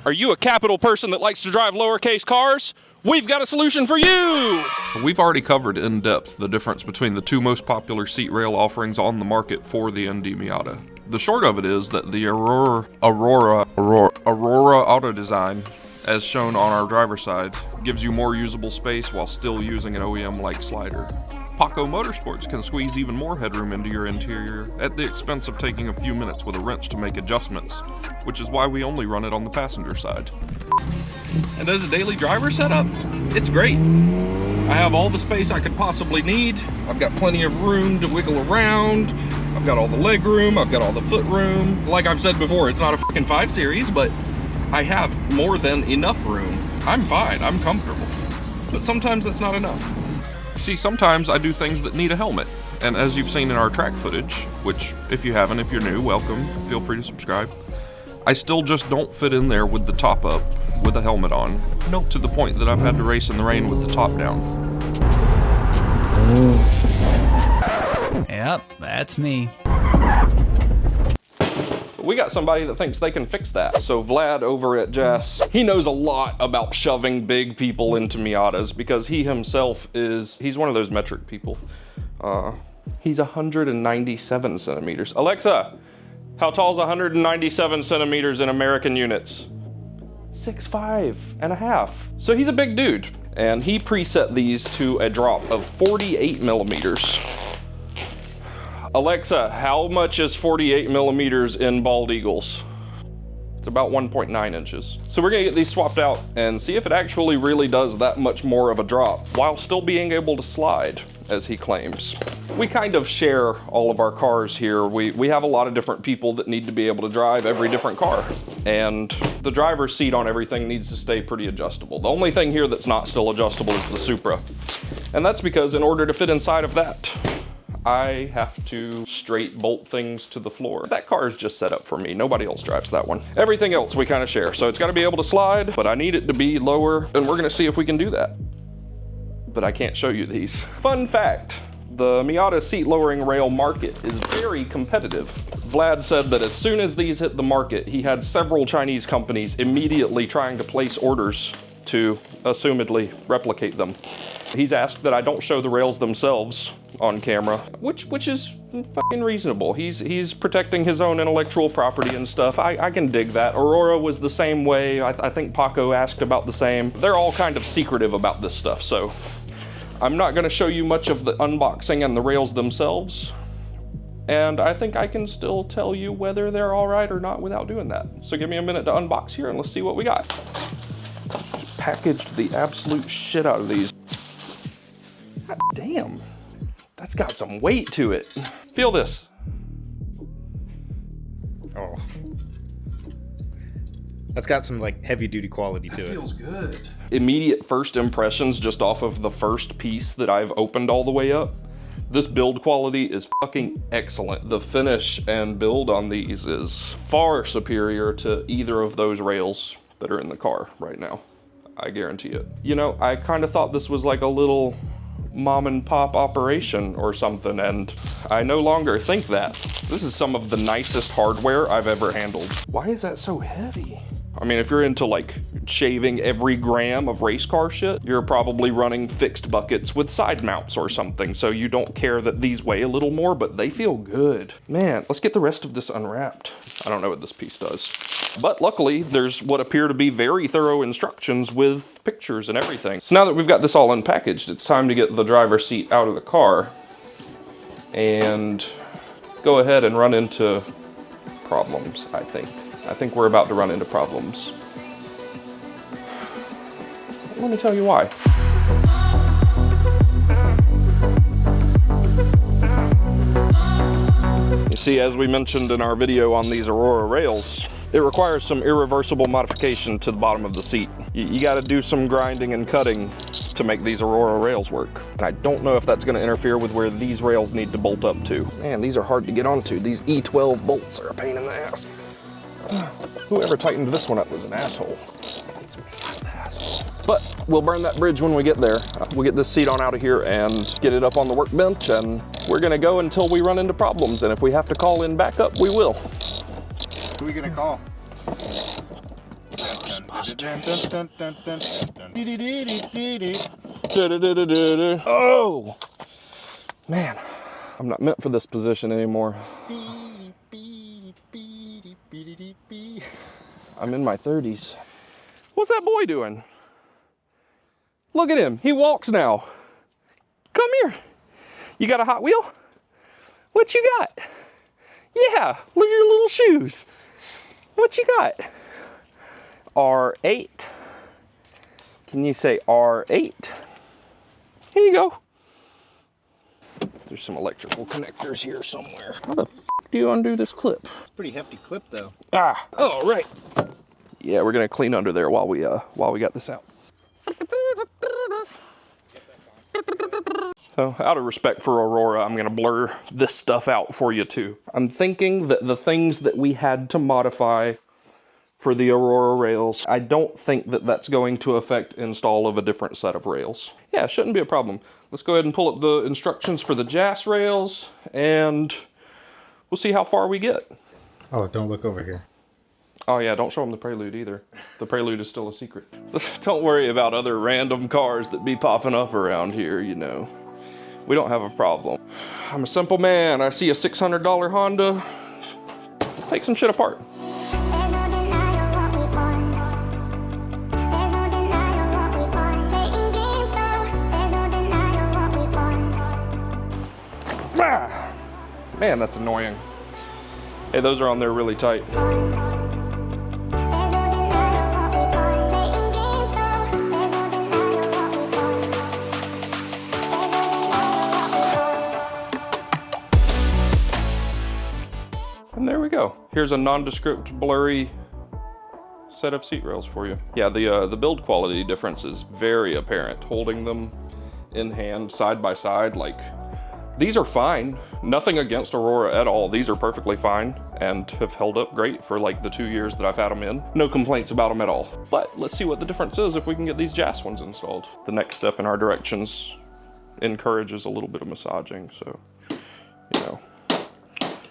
Are you a capital person that likes to drive lowercase cars? We've got a solution for you! We've already covered in depth the difference between the two most popular seat rail offerings on the market for the ND Miata. The short of it is that the Aurora Auto Design, as shown on our driver's side, gives you more usable space while still using an OEM-like slider. Paco Motorsports can squeeze even more headroom into your interior at the expense of taking a few minutes with a wrench to make adjustments, which is why we only run it on the passenger side. And as a daily driver setup, it's great. I have all the space I could possibly need. I've got plenty of room to wiggle around. I've got all the leg room. I've got all the foot room. Like I've said before, it's not a fucking 5 Series, but I have more than enough room. I'm fine. I'm comfortable. But sometimes that's not enough. See, sometimes I do things that need a helmet, and as you've seen in our track footage, which if you haven't, if you're new, welcome, feel free to subscribe, I still just don't fit in there with the top up, with a helmet on. Nope. To the point that I've had to race in the rain with the top down. Yep, that's me. We got somebody that thinks they can fix that. So Vlad over at JASS, he knows a lot about shoving big people into Miatas because he himself he's one of those metric people. He's 197 centimeters. Alexa, how tall is 197 centimeters in American units? 6'5.5". So he's a big dude. And he preset these to a drop of 48 millimeters. Alexa, how much is 48 millimeters in bald eagles? It's about 1.9 inches. So we're gonna get these swapped out and see if it actually really does that much more of a drop while still being able to slide, as he claims. We kind of share all of our cars here. We have a lot of different people that need to be able to drive every different car. And the driver's seat on everything needs to stay pretty adjustable. The only thing here that's not still adjustable is the Supra. And that's because in order to fit inside of that, I have to straight bolt things to the floor. That car is just set up for me. Nobody else drives that one. Everything else we kind of share. So it's got to be able to slide, but I need it to be lower, and we're going to see if we can do that. But I can't show you these. Fun fact, the Miata seat lowering rail market is very competitive. Vlad said that as soon as these hit the market, he had several Chinese companies immediately trying to place orders to assumedly replicate them. He's asked that I don't show the rails themselves on camera, which is fucking reasonable. He's protecting his own intellectual property and stuff. I can dig that. Aurora was the same way. I think Paco asked about the same. They're all kind of secretive about this stuff, so I'm not gonna show you much of the unboxing and the rails themselves. And I think I can still tell you whether they're all right or not without doing that. So give me a minute to unbox here and let's see what we got. Just packaged the absolute shit out of these. God damn, that's got some weight to it. Feel this. Oh. That's got some like heavy duty quality to it. That feels good. Immediate first impressions just off of the first piece that I've opened all the way up. This build quality is fucking excellent. The finish and build on these is far superior to either of those rails that are in the car right now. I guarantee it. You know, I kind of thought this was like a little mom and pop operation or something, and I no longer think that. This is some of the nicest hardware I've ever handled. Why is that so heavy? I mean, if you're into like shaving every gram of race car shit, you're probably running fixed buckets with side mounts or something, so you don't care that these weigh a little more, but they feel good. Man, let's get the rest of this unwrapped. I don't know what this piece does. But luckily, there's what appear to be very thorough instructions with pictures and everything. So now that we've got this all unpackaged, it's time to get the driver's seat out of the car and go ahead and run into problems, I think. I think we're about to run into problems. Let me tell you why. You see, as we mentioned in our video on these Aurora rails, it requires some irreversible modification to the bottom of the seat. You gotta do some grinding and cutting to make these Aurora rails work. And I don't know if that's gonna interfere with where these rails need to bolt up to. Man, these are hard to get onto. These E12 bolts are a pain in the ass. Whoever tightened this one up was an asshole. It's me, I'm the asshole. But we'll burn that bridge when we get there. We'll get this seat on out of here and get it up on the workbench, and we're gonna go until we run into problems. And if we have to call in backup, we will. Who are we gonna call? Oh, man, I'm not meant for this position anymore. I'm in my 30s. What's that boy doing? Look at him, he walks now. Come here. You got a Hot Wheel? What you got? Yeah, look at your little shoes. What you got? R8. Can you say R8? Here you go. There's some electrical connectors here somewhere. How the f do you undo this clip? Pretty hefty clip though. Ah, oh right. Yeah, we're gonna clean under there while we got this out. So, out of respect for Aurora, I'm gonna blur this stuff out for you too. I'm thinking that the things that we had to modify for the Aurora rails, I don't think that that's going to affect install of a different set of rails. Yeah, it shouldn't be a problem. Let's go ahead and pull up the instructions for the JASS rails, and we'll see how far we get. Oh, don't look over here. Oh yeah, don't show them the Prelude either. The Prelude is still a secret. Don't worry about other random cars that be popping up around here, you know. We don't have a problem. I'm a simple man. I see a $600 Honda. Let's take some shit apart. Ah, man, that's annoying. Hey, those are on there really tight. And there we go. Here's a nondescript, blurry set of seat rails for you. Yeah, the build quality difference is very apparent. Holding them in hand, side by side, like, these are fine. Nothing against Aurora at all. These are perfectly fine and have held up great for like the 2 years that I've had them in. No complaints about them at all. But let's see what the difference is if we can get these JASS ones installed. The next step in our directions encourages a little bit of massaging, so, you know,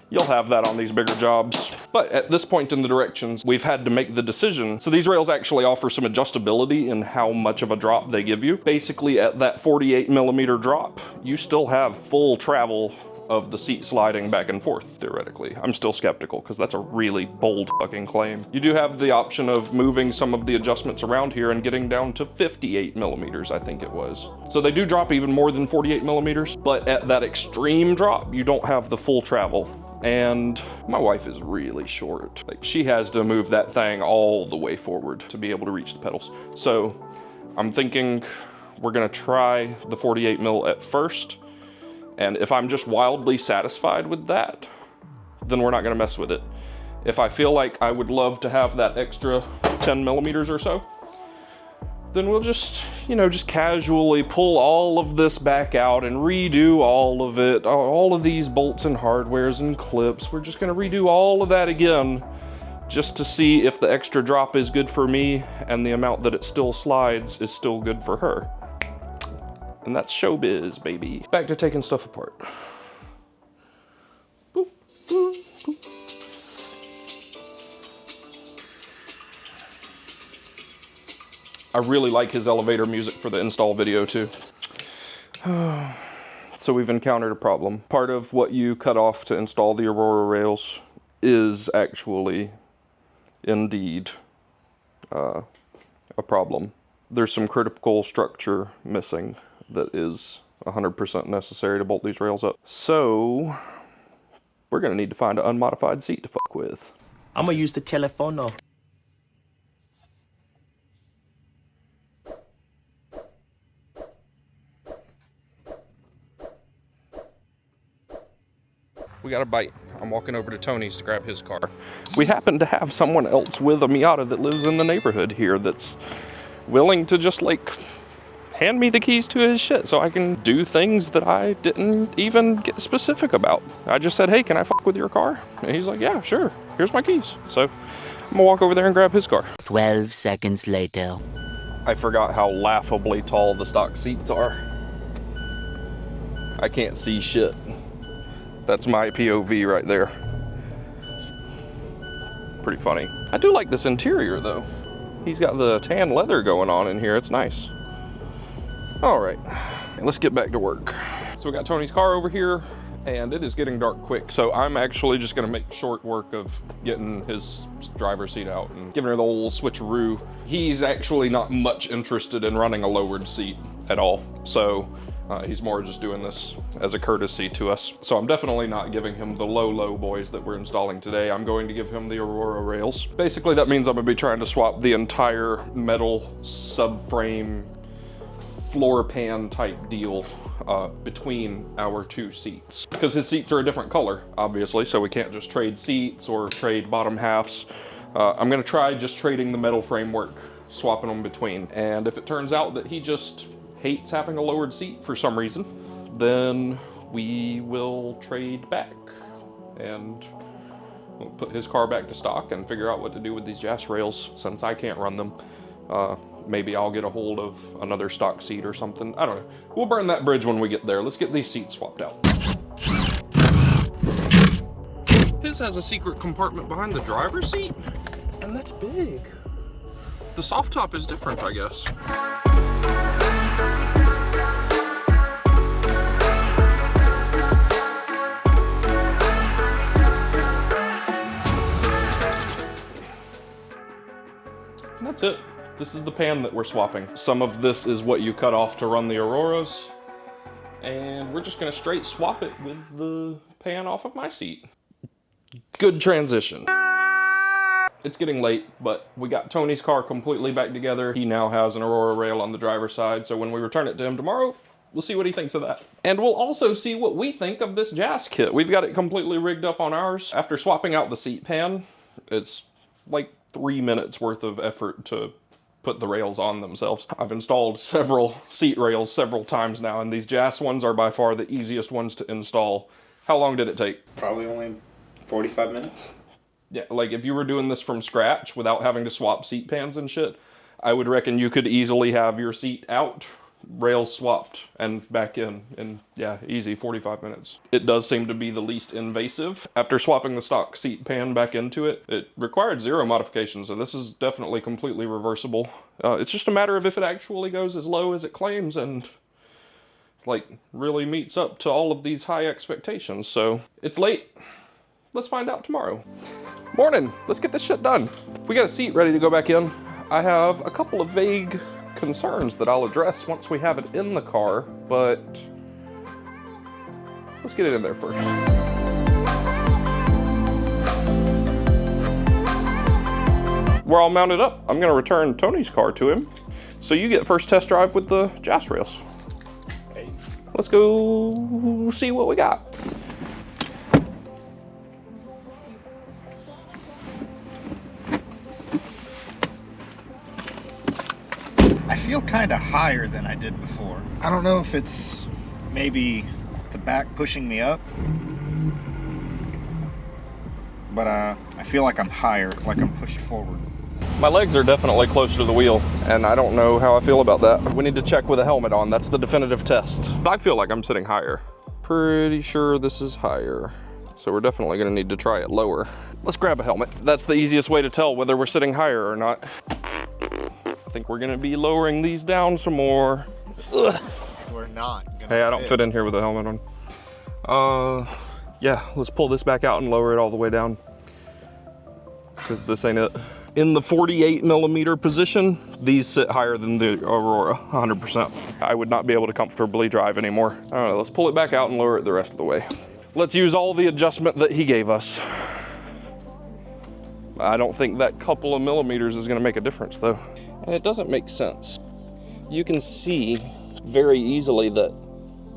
you'll have that on these bigger jobs. But at this point in the directions, we've had to make the decision. So these rails actually offer some adjustability in how much of a drop they give you. Basically at that 48mm drop, you still have full travel of the seat sliding back and forth, theoretically. I'm still skeptical because that's a really bold fucking claim. You do have the option of moving some of the adjustments around here and getting down to 58mm, I think it was. So they do drop even more than 48mm, but at that extreme drop, you don't have the full travel. And my wife is really short. Like, she has to move that thing all the way forward to be able to reach the pedals. So I'm thinking we're gonna try the 48mm at first. And if I'm just wildly satisfied with that, then we're not gonna mess with it. If I feel like I would love to have that extra 10mm or so, then we'll just, you know, just casually pull all of this back out and redo all of it, all of these bolts and hardwares and clips. We're just gonna redo all of that again, just to see if the extra drop is good for me and the amount that it still slides is still good for her. And that's showbiz, baby. Back to taking stuff apart. Boop, boop, boop. I really like his elevator music for the install video too. So we've encountered a problem. Part of what you cut off to install the Aurora rails is actually indeed a problem. There's some critical structure missing that is 100% necessary to bolt these rails up. So we're gonna need to find an unmodified seat to fuck with. I'm gonna use the telefono. We got a bite. I'm walking over to Tony's to grab his car. We happen to have someone else with a Miata that lives in the neighborhood here that's willing to just like hand me the keys to his shit so I can do things that I didn't even get specific about. I just said, hey, can I fuck with your car? And he's like, yeah, sure. Here's my keys. So I'm gonna walk over there and grab his car. 12 seconds later. I forgot how laughably tall the stock seats are. I can't see shit. That's my POV right there. Pretty funny. I do like this interior though. He's got the tan leather going on in here. It's nice. All right, let's get back to work. So we got Tony's car over here, and it is getting dark quick. So I'm actually just gonna make short work of getting his driver's seat out and giving her the old switcheroo. He's actually not much interested in running a lowered seat at all. So he's more just doing this as a courtesy to us. So I'm definitely not giving him the low boys that we're installing today. I'm going to give him the Aurora rails. Basically, that means I'm gonna be trying to swap the entire metal subframe floor pan type deal between our two seats, because his seats are a different color, obviously, so we can't just trade seats or trade bottom halves. I'm gonna try just trading the metal framework, swapping them between, and if it turns out that he just hates having a lowered seat for some reason, then we will trade back and we'll put his car back to stock and figure out what to do with these JASS rails since I can't run them. Maybe I'll get a hold of another stock seat or something. I don't know. We'll burn that bridge when we get there. Let's get these seats swapped out. This has a secret compartment behind the driver's seat, and that's big. The soft top is different, I guess. And that's it. This is the pan that we're swapping. Some of this is what you cut off to run the Auroras, and we're just gonna straight swap it with the pan off of my seat. Good transition. It's getting late, but we got Tony's car completely back together. He now has an Aurora rail on the driver's side, so when we return it to him tomorrow, we'll see what he thinks of that. And we'll also see what we think of this JASS kit. We've got it completely rigged up on ours. After swapping out the seat pan, it's like 3 minutes worth of effort to put the rails on themselves. I've installed several seat rails several times now, and these JASS ones are by far the easiest ones to install. How long did it take? Probably only 45 minutes. Yeah, like if you were doing this from scratch without having to swap seat pans and shit, I would reckon you could easily have your seat out, rails swapped, and back in yeah, easy 45 minutes. It does seem to be the least invasive. After swapping the stock seat pan back into it, it required 0 modifications, so this is definitely completely reversible. It's just a matter of if it actually goes as low as it claims and like really meets up to all of these high expectations. So it's late. Let's find out tomorrow. Morning, let's get this shit done. We got a seat ready to go back in. I have a couple of vague concerns that I'll address once we have it in the car, but let's get it in there first. We're all mounted up. I'm gonna return Tony's car to him, so you get first test drive with the JASS rails. Hey. Let's go see what we got. I feel kind of higher than I did before. I don't know if it's maybe the back pushing me up, but I feel like I'm higher, like I'm pushed forward. My legs are definitely closer to the wheel, and I don't know how I feel about that. We need to check with a helmet on. That's the definitive test. I feel like I'm sitting higher. Pretty sure this is higher. So we're definitely gonna need to try it lower. Let's grab a helmet. That's the easiest way to tell whether we're sitting higher or not. I think we're gonna be lowering these down some more. Ugh. We're not gonna Hey, I don't fit in here with a helmet on. Yeah, let's pull this back out and lower it all the way down, because this ain't it. In the 48mm position, these sit higher than the Aurora, 100%. I would not be able to comfortably drive anymore. All right, let's pull it back out and lower it the rest of the way. Let's use all the adjustment that he gave us. I don't think that couple of millimeters is gonna make a difference though. And it doesn't make sense. You can see very easily that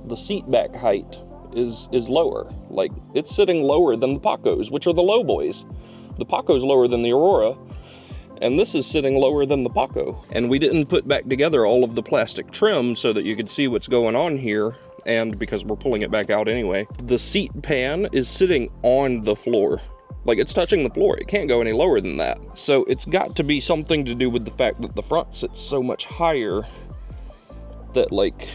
the seat back height is lower. Like, it's sitting lower than the Pacos, which are the low boys. The Paco's lower than the Aurora, and this is sitting lower than the Paco. And we didn't put back together all of the plastic trim so that you could see what's going on here, and because we're pulling it back out anyway, the seat pan is sitting on the floor. Like, it's touching the floor. It can't go any lower than that. So it's got to be something to do with the fact that the front sits so much higher that, like,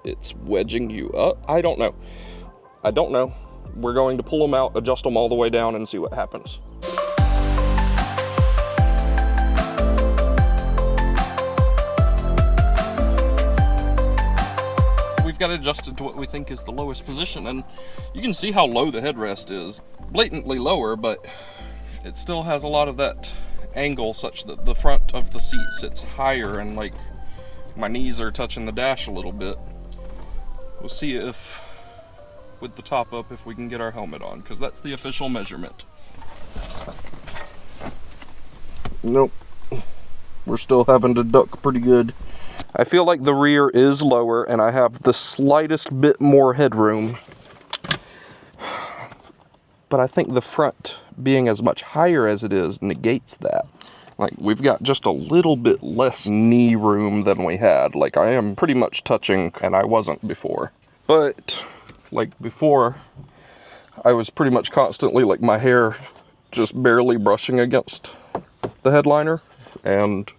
it's wedging you up. I don't know. I don't know. We're going to pull them out, adjust them all the way down, and see what happens. got it adjusted to what we think is the lowest position, and you can see how low the headrest is. Blatantly lower, but it still has a lot of that angle such that the front of the seat sits higher and like my knees are touching the dash a little bit. We'll see if, with the top up, if we can get our helmet on, because that's the official measurement. Nope. We're still having to duck pretty good. I feel like the rear is lower and I have the slightest bit more headroom. But I think the front being as much higher as it is negates that. Like, we've got just a little bit less knee room than we had. Like, I am pretty much touching, and I wasn't before. But, like, before, I was pretty much constantly, like, my hair just barely brushing against the headliner. And,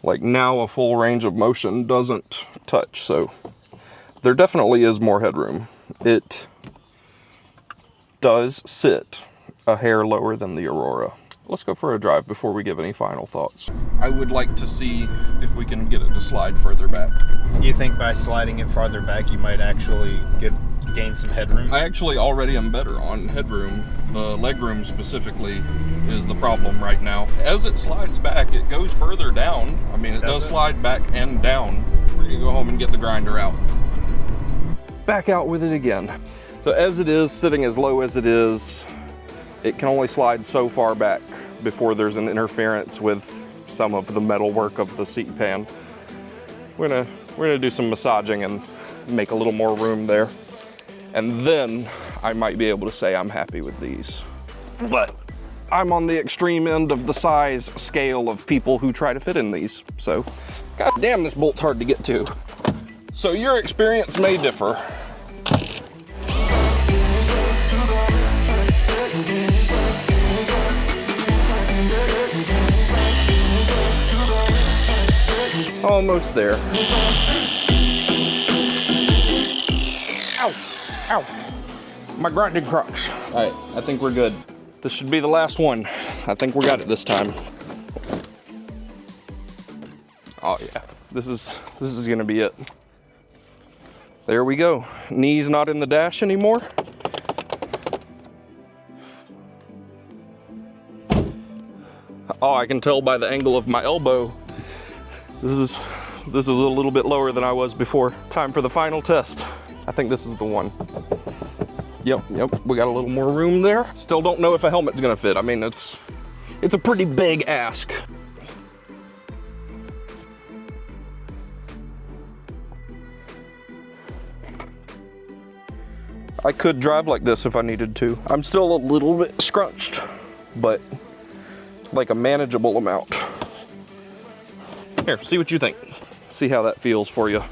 like, now a full range of motion doesn't touch. So, there definitely is more headroom. It does sit a hair lower than the Aurora. Let's go for a drive before we give any final thoughts. I would like to see if we can get it to slide further back. You think by sliding it farther back, you might actually gain some headroom? I actually already am better on headroom. The legroom specifically is the problem right now. As it slides back, it goes further down. I mean, it does slide back and down. We're gonna go home and get the grinder out. Back out with it again. So as it is, sitting as low as it is, it can only slide so far back before there's an interference with some of the metal work of the seat pan. We're gonna do some massaging and make a little more room there. And then I might be able to say I'm happy with these. But I'm on the extreme end of the size scale of people who try to fit in these. So, god damn, this bolt's hard to get to. So your experience may differ. Almost there. Ow, ow. My grinding crotch. All right, I think we're good. This should be the last one. I think we got it this time. Oh yeah, this is gonna be it. There we go. Knees not in the dash anymore. Oh, I can tell by the angle of my elbow. This is a little bit lower than I was before. Time for the final test. I think this is the one. Yep, we got a little more room there. Still don't know if a helmet's gonna fit. I mean, it's a pretty big ask. I could drive like this if I needed to. I'm still a little bit scrunched, but like a manageable amount. Here, see what you think. See how that feels for you.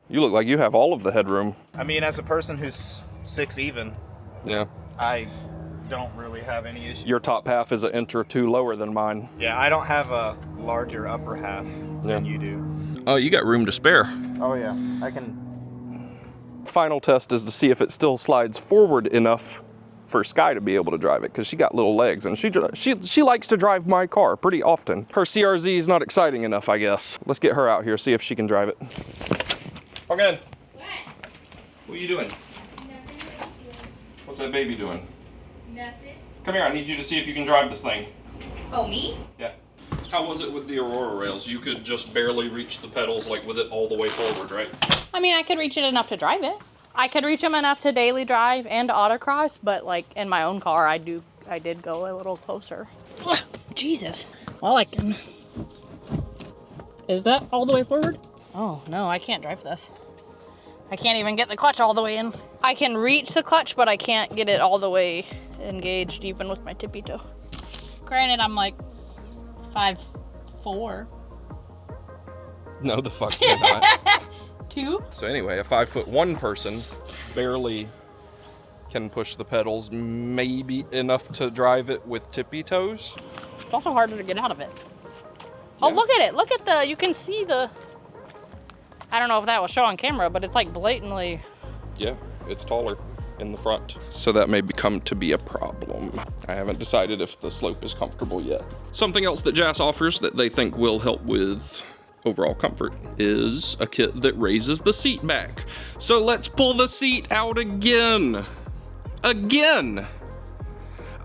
You look like you have all of the headroom. I mean, as a person who's 6 even, yeah, I don't really have any issues. Your top half is an inch or two lower than mine. Yeah, I don't have a larger upper half than you do. Oh, you got room to spare. Oh yeah, I can. Final test is to see if it still slides forward enough for Sky to be able to drive it, because she got little legs and she likes to drive my car pretty often. Her CRZ is not exciting enough, I guess. Let's get her out here, see if she can drive it. Okay. What are you doing? Nothing. What's that baby doing? Nothing. Come here, I need you to see if you can drive this thing. Oh, me? Yeah. How was it with the Aurora rails? You could just barely reach the pedals, like with it all the way forward, right? I mean, I could reach it enough to drive it. I could reach them enough to daily drive and autocross, but like in my own car, I did go a little closer. Oh, Jesus. Well, I can. Is that all the way forward? Oh, no, I can't drive this. I can't even get the clutch all the way in. I can reach the clutch, but I can't get it all the way engaged, even with my tippy toe. Granted, I'm like 5'4". No, the fuck you're not. 2? So anyway, a 5'1" person barely can push the pedals, maybe enough to drive it with tippy toes. It's also harder to get out of it. Oh, look at it. Look at the, you can see the, I don't know if that will show on camera, but it's like blatantly. Yeah, it's taller. in the front. So that may become to be a problem. I haven't decided if the slope is comfortable yet. Something else that JASS offers that they think will help with overall comfort is a kit that raises the seat back. So let's pull the seat out again. Again,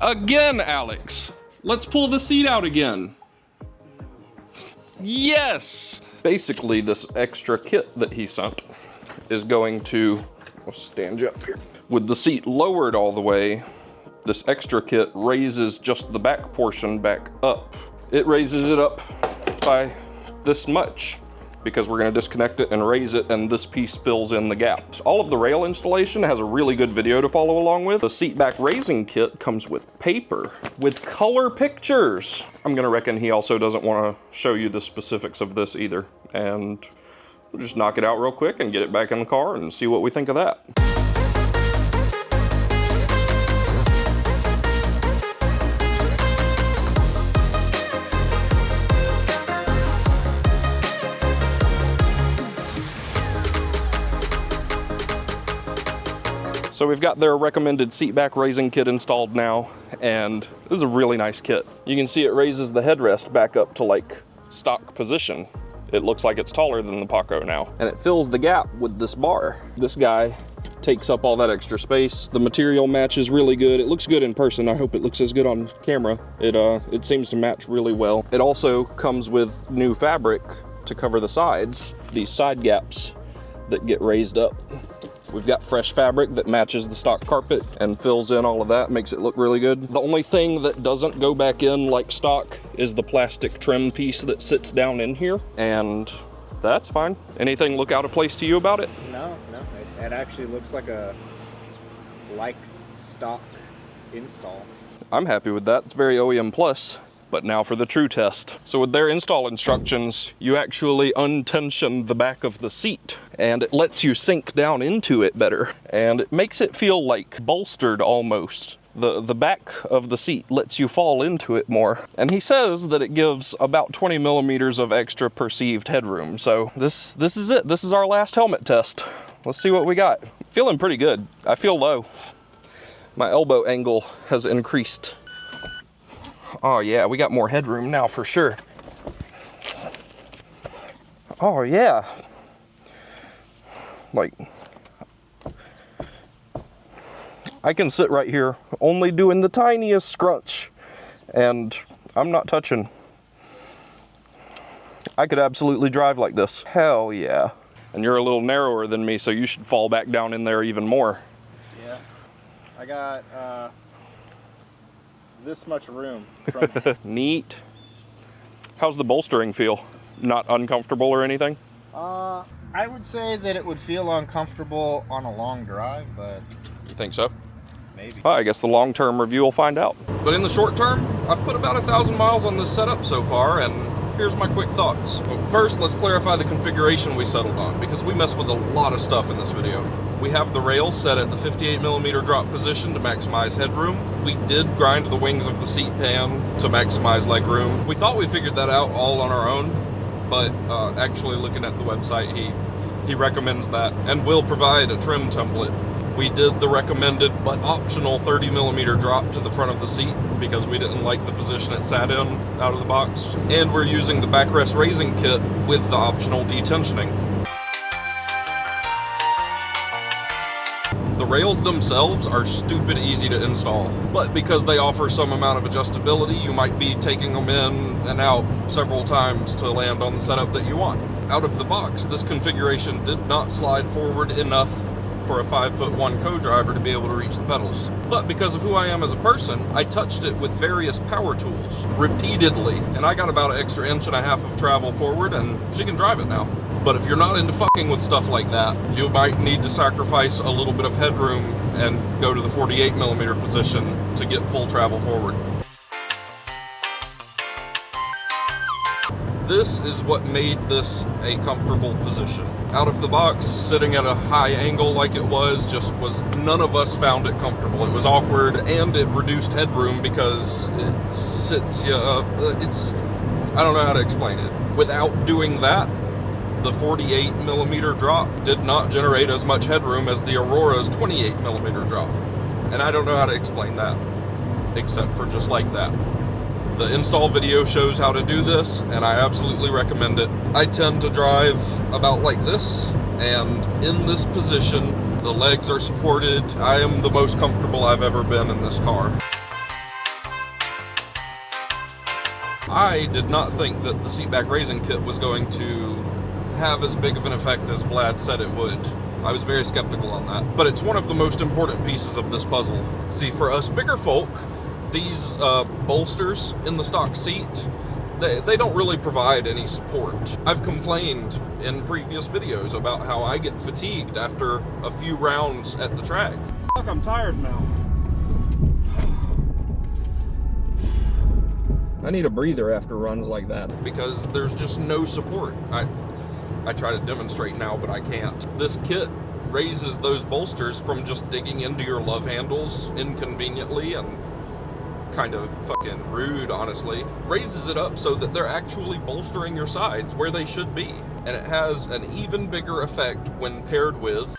Alex. Let's pull the seat out again. Yes! Basically, this extra kit that he sent is going to, I'll stand you up here. With the seat lowered all the way, this extra kit raises just the back portion back up. It raises it up by this much because we're gonna disconnect it and raise it, and this piece fills in the gaps. All of the rail installation has a really good video to follow along with. The seat back raising kit comes with paper, with color pictures. I'm gonna reckon he also doesn't wanna show you the specifics of this either. And we'll just knock it out real quick and get it back in the car and see what we think of that. So we've got their recommended seat back raising kit installed now, and this is a really nice kit. You can see it raises the headrest back up to like stock position. It looks like it's taller than the Paco now. And it fills the gap with this bar. This guy takes up all that extra space. The material matches really good. It looks good in person. I hope it looks as good on camera. It seems to match really well. It also comes with new fabric to cover the sides, these side gaps that get raised up. We've got fresh fabric that matches the stock carpet and fills in all of that, makes it look really good. The only thing that doesn't go back in like stock is the plastic trim piece that sits down in here, and that's fine. Anything look out of place to you about it? No, it actually looks like a stock install. I'm happy with that. It's very OEM plus. But now for the true test. So with their install instructions, you actually untension the back of the seat, and it lets you sink down into it better. And it makes it feel like bolstered almost. The back of the seat lets you fall into it more. And he says that it gives about 20 millimeters of extra perceived headroom. So this is it. This is our last helmet test. Let's see what we got. Feeling pretty good. I feel low. My elbow angle has increased. Oh yeah, we got more headroom now for sure. Oh yeah. Like, I can sit right here only doing the tiniest scrunch and I'm not touching. I could absolutely drive like this. Hell yeah. And you're a little narrower than me, so you should fall back down in there even more. Yeah, I got this much room. Neat. How's the bolstering feel? Not uncomfortable or anything? I would say that it would feel uncomfortable on a long drive, but... You think so? Maybe. Well, I guess the long-term review will find out. But in the short term, I've put about 1,000 miles on this setup so far, and here's my quick thoughts. Well, first, let's clarify the configuration we settled on, because we messed with a lot of stuff in this video. We have the rails set at the 58mm drop position to maximize headroom. We did grind the wings of the seat pan to maximize legroom. We thought we figured that out all on our own, but actually looking at the website, he recommends that and will provide a trim template. We did the recommended but optional 30mm drop to the front of the seat because we didn't like the position it sat in out of the box. And we're using the backrest raising kit with the optional detensioning. The rails themselves are stupid easy to install, but because they offer some amount of adjustability, you might be taking them in and out several times to land on the setup that you want. Out of the box, this configuration did not slide forward enough for a 5'1" co-driver to be able to reach the pedals. But because of who I am as a person, I touched it with various power tools repeatedly, and I got about an extra 1.5 inches of travel forward, and she can drive it now. But if you're not into fucking with stuff like that, you might need to sacrifice a little bit of headroom and go to the 48mm position to get full travel forward. This is what made this a comfortable position. Out of the box, sitting at a high angle like it was, none of us found it comfortable. It was awkward, and it reduced headroom because it sits you up. I don't know how to explain it. Without doing that, the 48mm drop did not generate as much headroom as the Aurora's 28mm drop. And I don't know how to explain that, except for just like that. The install video shows how to do this, and I absolutely recommend it. I tend to drive about like this, and in this position, the legs are supported. I am the most comfortable I've ever been in this car. I did not think that the seat back raising kit was going to have as big of an effect as Vlad said it would. I was very skeptical on that, but it's one of the most important pieces of this puzzle. See, for us bigger folk, these bolsters in the stock seat, they don't really provide any support. I've complained in previous videos about how I get fatigued after a few rounds at the track. Fuck, I'm tired now. I need a breather after runs like that because there's just no support. I try to demonstrate now, but I can't. This kit raises those bolsters from just digging into your love handles inconveniently and kind of fucking rude, honestly. Raises it up so that they're actually bolstering your sides where they should be. And it has an even bigger effect when paired with...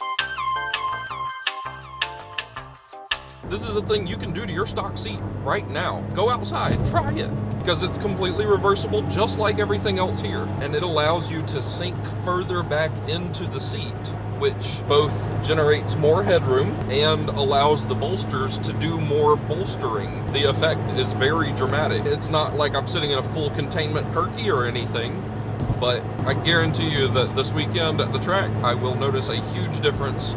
This is a thing you can do to your stock seat right now. Go outside, try it. Because it's completely reversible, just like everything else here. And it allows you to sink further back into the seat, which both generates more headroom and allows the bolsters to do more bolstering. The effect is very dramatic. It's not like I'm sitting in a full containment Kirky or anything, but I guarantee you that this weekend at the track, I will notice a huge difference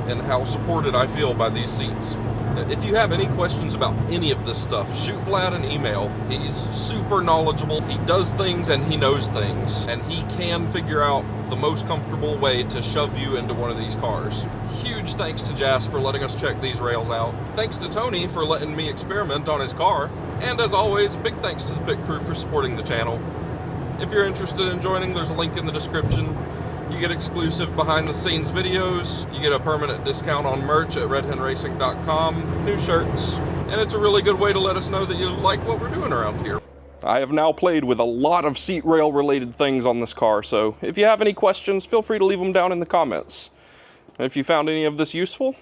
in how supported I feel by these seats. If you have any questions about any of this stuff, shoot Vlad an email. He's super knowledgeable. He does things and he knows things, and he can figure out the most comfortable way to shove you into one of these cars. Huge thanks to JASS for letting us check these rails out. Thanks to Tony for letting me experiment on his car. And as always, big thanks to the pit crew for supporting the channel. If you're interested in joining, there's a link in the description. You get exclusive behind-the-scenes videos, you get a permanent discount on merch at redhenracing.com, new shirts, and it's a really good way to let us know that you like what we're doing around here. I have now played with a lot of seat rail related things on this car, so if you have any questions, feel free to leave them down in the comments. And if you found any of this useful,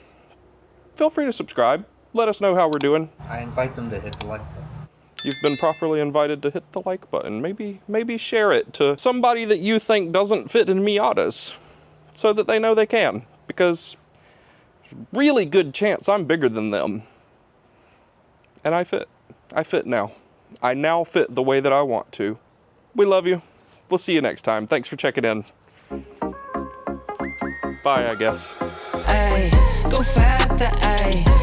feel free to subscribe. Let us know how we're doing. I invite them to hit the like button. You've been properly invited to hit the like button. Maybe share it to somebody that you think doesn't fit in Miatas so that they know they can, because there's a really good chance I'm bigger than them. And I fit. I fit now. I now fit the way that I want to. We love you. We'll see you next time. Thanks for checking in. Bye, I guess. Ay, go faster, ay.